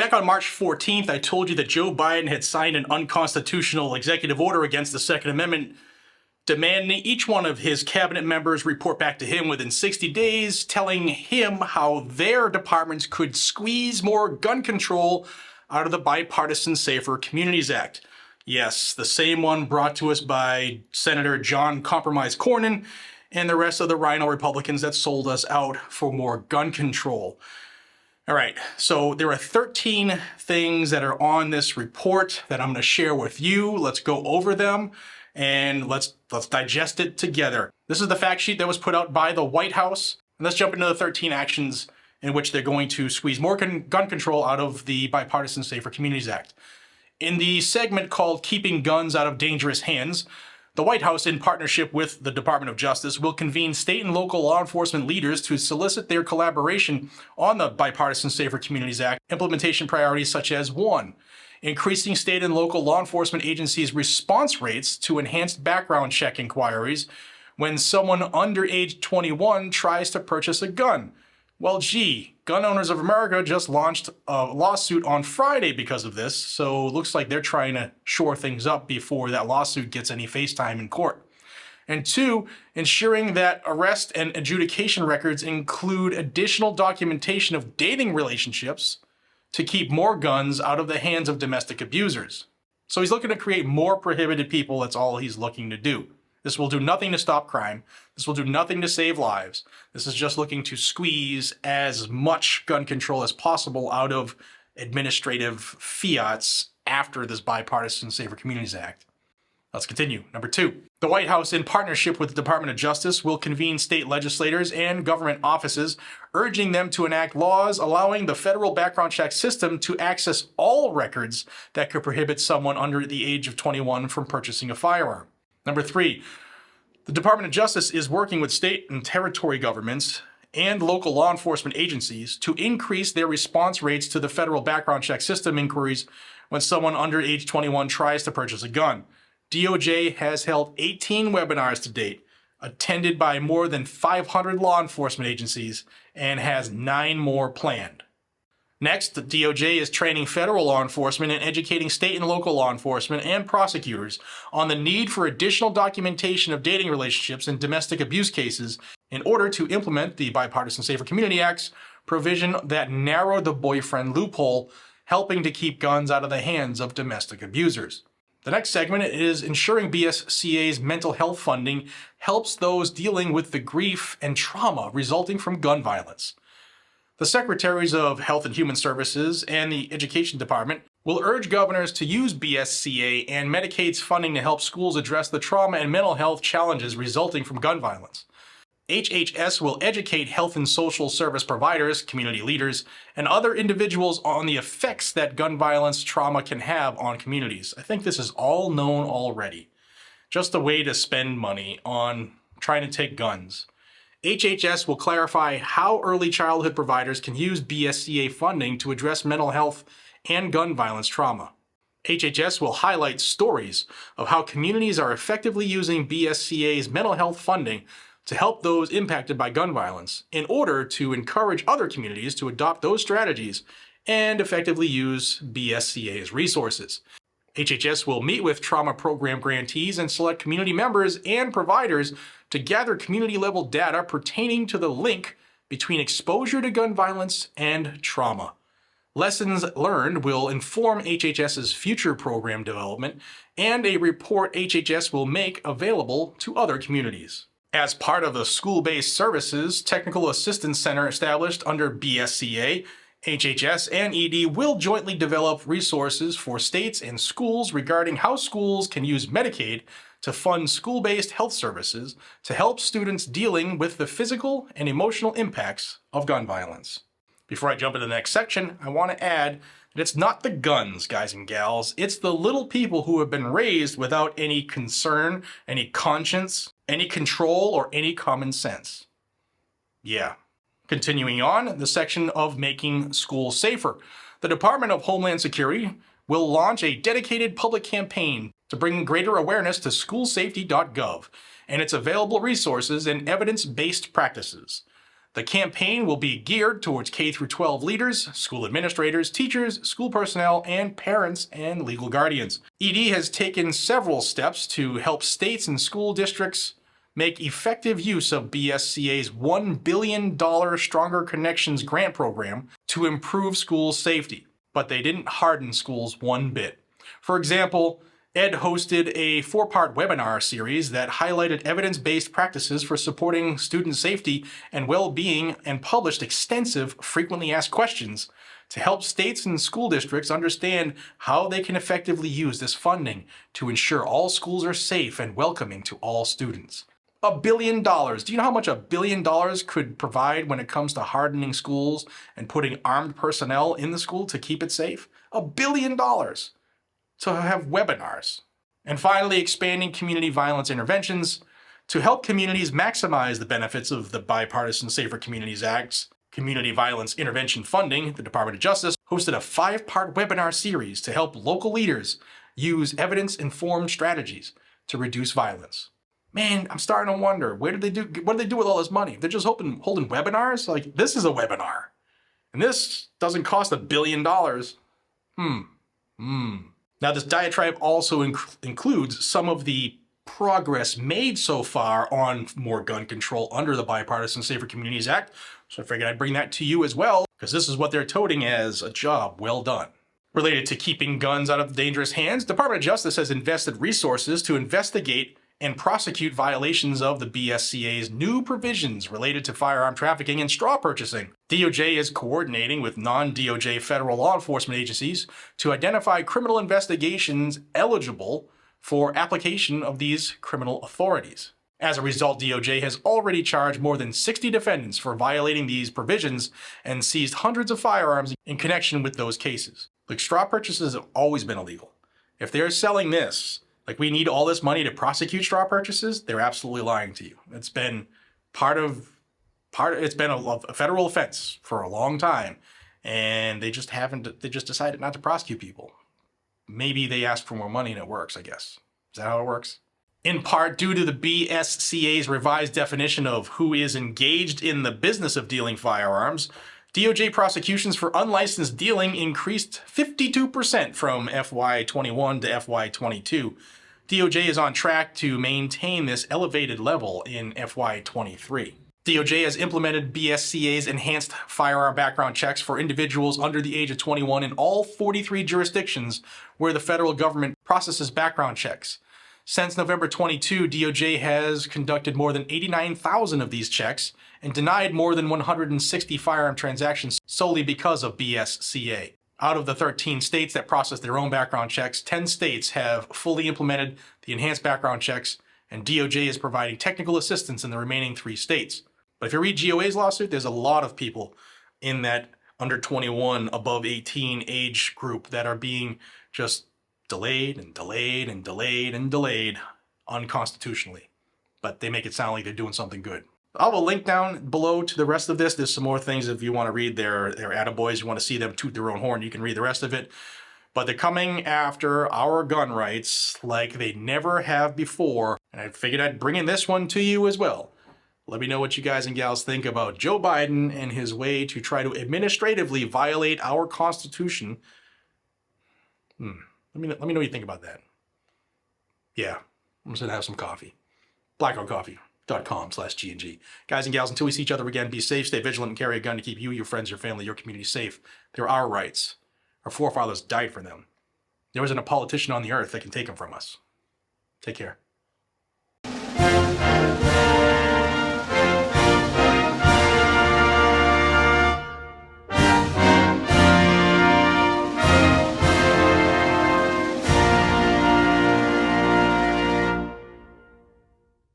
Back on March 14th, I told you that Joe Biden had signed an unconstitutional executive order against the Second Amendment, demanding each one of his cabinet members report back to him within 60 days, telling him how their departments could squeeze more gun control out of the Bipartisan Safer Communities Act. Yes, the same one brought to us by Senator John Compromise Cornyn and the rest of the Rhino Republicans that sold us out for more gun control. All right, so there are 13 things that are on this report that I'm going to share with you. Let's go over them and let's digest it together. This is the fact sheet that was put out by the White House. And let's jump into the 13 actions in which they're going to squeeze more gun control out of the Bipartisan Safer Communities Act. In the segment called Keeping Guns Out of Dangerous Hands, the White House, in partnership with the Department of Justice, will convene state and local law enforcement leaders to solicit their collaboration on the Bipartisan Safer Communities Act implementation priorities such as 1. Increasing state and local law enforcement agencies' response rates to enhanced background check inquiries when someone under age 21 tries to purchase a gun. Well, gee, Gun Owners of America just launched a lawsuit on Friday because of this, so it looks like they're trying to shore things up before that lawsuit gets any face time in court. And 2, ensuring that arrest and adjudication records include additional documentation of dating relationships to keep more guns out of the hands of domestic abusers. So he's looking to create more prohibited people. That's all he's looking to do. This will do nothing to stop crime. This will do nothing to save lives. This is just looking to squeeze as much gun control as possible out of administrative fiats after this Bipartisan Safer Communities Act. Let's continue. Number 2, the White House, in partnership with the Department of Justice, will convene state legislators and government offices, urging them to enact laws allowing the federal background check system to access all records that could prohibit someone under the age of 21 from purchasing a firearm. Number 3, the Department of Justice is working with state and territory governments and local law enforcement agencies to increase their response rates to the federal background check system inquiries when someone under age 21 tries to purchase a gun. DOJ has held 18 webinars to date, attended by more than 500 law enforcement agencies, and has 9 more planned. Next, the DOJ is training federal law enforcement and educating state and local law enforcement and prosecutors on the need for additional documentation of dating relationships in domestic abuse cases in order to implement the Bipartisan Safer Community Act's provision that narrowed the boyfriend loophole, helping to keep guns out of the hands of domestic abusers. The next segment is ensuring BSCA's mental health funding helps those dealing with the grief and trauma resulting from gun violence. The Secretaries of Health and Human Services and the Education Department will urge governors to use BSCA and Medicaid's funding to help schools address the trauma and mental health challenges resulting from gun violence. HHS will educate health and social service providers, community leaders, and other individuals on the effects that gun violence trauma can have on communities. I think this is all known already. Just a way to spend money on trying to take guns. HHS will clarify how early childhood providers can use BSCA funding to address mental health and gun violence trauma. HHS will highlight stories of how communities are effectively using BSCA's mental health funding to help those impacted by gun violence in order to encourage other communities to adopt those strategies and effectively use BSCA's resources. HHS will meet with trauma program grantees and select community members and providers to gather community-level data pertaining to the link between exposure to gun violence and trauma. Lessons learned will inform HHS's future program development, and a report HHS will make available to other communities. As part of the School-Based Services Technical Assistance Center established under BSCA, HHS and ED will jointly develop resources for states and schools regarding how schools can use Medicaid to fund school-based health services to help students dealing with the physical and emotional impacts of gun violence. Before I jump into the next section, I want to add that it's not the guns, guys and gals. It's the little people who have been raised without any concern, any conscience, any control, or any common sense. Yeah. Continuing on, the section of making schools safer. The Department of Homeland Security will launch a dedicated public campaign to bring greater awareness to schoolsafety.gov and its available resources and evidence-based practices. The campaign will be geared towards K-12 leaders, school administrators, teachers, school personnel, and parents and legal guardians. ED has taken several steps to help states and school districts make effective use of BSCA's $1 billion Stronger Connections grant program to improve school safety. But they didn't harden schools one bit. For example, Ed hosted a 4-part webinar series that highlighted evidence-based practices for supporting student safety and well-being and published extensive frequently asked questions to help states and school districts understand how they can effectively use this funding to ensure all schools are safe and welcoming to all students. $1 billion. Do you know how much $1 billion could provide when it comes to hardening schools and putting armed personnel in the school to keep it safe? $1 billion. To have webinars. And finally, expanding community violence interventions to help communities maximize the benefits of the Bipartisan Safer Communities Act's Community Violence Intervention Funding. The Department of Justice hosted a 5-part webinar series to help local leaders use evidence-informed strategies to reduce violence. Man, I'm starting to wonder, what do they do with all this money? They're just holding webinars? Like, this is a webinar. And this doesn't cost $1 billion. Now, this diatribe also includes some of the progress made so far on more gun control under the Bipartisan Safer Communities Act, so I figured I'd bring that to you as well, because this is what they're touting as a job well done. Related to keeping guns out of dangerous hands, Department of Justice has invested resources to investigate and prosecute violations of the BSCA's new provisions related to firearm trafficking and straw purchasing. DOJ is coordinating with non-DOJ federal law enforcement agencies to identify criminal investigations eligible for application of these criminal authorities. As a result, DOJ has already charged more than 60 defendants for violating these provisions and seized hundreds of firearms in connection with those cases. Look, straw purchases have always been illegal. If they're selling this, like we need all this money to prosecute straw purchases, they're absolutely lying to you. It's been it's been a federal offense for a long time, and they just decided not to prosecute people. Maybe they asked for more money and it works, I guess. Is that how it works? In part due to the BSCA's revised definition of who is engaged in the business of dealing firearms, DOJ prosecutions for unlicensed dealing increased 52% from FY21 to FY22. DOJ is on track to maintain this elevated level in FY23. DOJ has implemented BSCA's enhanced firearm background checks for individuals under the age of 21 in all 43 jurisdictions where the federal government processes background checks. Since November 22, DOJ has conducted more than 89,000 of these checks and denied more than 160 firearm transactions solely because of BSCA. Out of the 13 states that process their own background checks, 10 states have fully implemented the enhanced background checks, and DOJ is providing technical assistance in the remaining 3 states. But if you read GOA's lawsuit, there's a lot of people in that under 21, above 18 age group that are being just delayed and delayed and delayed and delayed unconstitutionally. But they make it sound like they're doing something good. I'll have a link down below to the rest of this. There's some more things if you want to read their attaboys, you want to see them toot their own horn, you can read the rest of it. But they're coming after our gun rights like they never have before. And I figured I'd bring in this one to you as well. Let me know what you guys and gals think about Joe Biden and his way to try to administratively violate our Constitution. Let me know what you think about that. Yeah, I'm just going to have some coffee. blackoutcoffee.com/GNG. Guys and gals, until we see each other again, be safe, stay vigilant, and carry a gun to keep you, your friends, your family, your community safe. They're our rights. Our forefathers died for them. There isn't a politician on the earth that can take them from us. Take care.